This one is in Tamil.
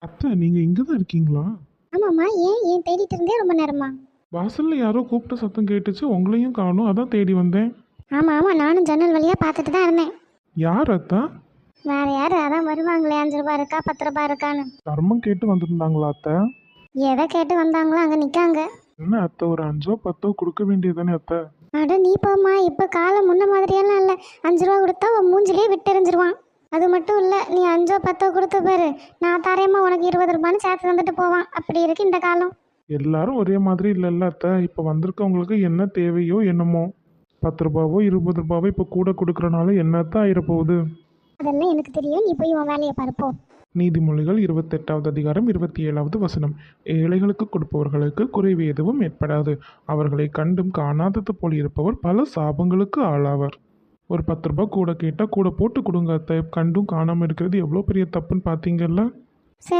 அத்தை, நீங்க இங்க தான் இருக்கீங்களா? ஆமாம்மா, ஏன் தேடிட்டு இருந்தே ரொம்ப நேரமா? வாசல்ல யாரோ கூப்பிட்ட சத்தம் கேட்டுச்சு, உங்களையும் காணோம், அதான் தேடி வந்தேன். ஆமாம் ஆமாம், நானும் ஜன்னல் வழியாக பார்த்துட்டு தான் இருந்தேன். யார் அத்தா? வேற யார், அதான் வருவாங்களே, 5 ரூபா இருக்கா 10 ரூபா இருக்கான்னு. தர்மம் கேட்டு வந்திருந்தாங்களா அத்தை? எதை கேட்டு வந்தாங்களோ அங்கே நிற்காங்க. என்ன அத்தை, ஒரு 5 10 கொடுக்க வேண்டியதானே அத்தை? அட நீ போம்மா, இப்போ காலம் முன்ன மாதிரியெல்லாம் இல்லை. 5 ரூபா கொடுத்தா உன் மூஞ்சிலே விட்டெறிஞ்சிருவான். அது மட்டும் இல்லை, நீ 5 10 கொடுத்த பாரு, நான் தரேம்மா உனக்கு 20 ரூபான்னு சேர்த்து தந்துட்டு போவான். அப்படி இருக்கு இந்த காலம். எல்லாரும் ஒரே மாதிரி இல்லைல்ல அத்தை. இப்போ வந்திருக்கவங்களுக்கு என்ன தேவையோ என்னமோ, 10 ரூபாவோ 20 ரூபாவோ இப்போ கூட கொடுக்குறனால என்னத்தான் ஆயிரப்போகுது? அதெல்லாம் எனக்கு தெரியும், நீ போய் உன் வேலையை பார்ப்போ. நீதிமொழிகள் 28வது அதிகாரம் 27வது வசனம். ஏழைகளுக்கு கொடுப்பவர்களுக்கு குறைவு எதுவும் ஏற்படாது. அவர்களை கண்டும் காணாதது போல் இருப்பவர் பல சாபங்களுக்கு ஆளாவர். ஒரு 10 ரூபா கூட கேட்டால் கூட போட்டு கொடுங்க அத்தை. கண்டும் காணாமல் இருக்கிறது எவ்வளோ பெரிய தப்புன்னு பார்த்தீங்கல்ல? சரி.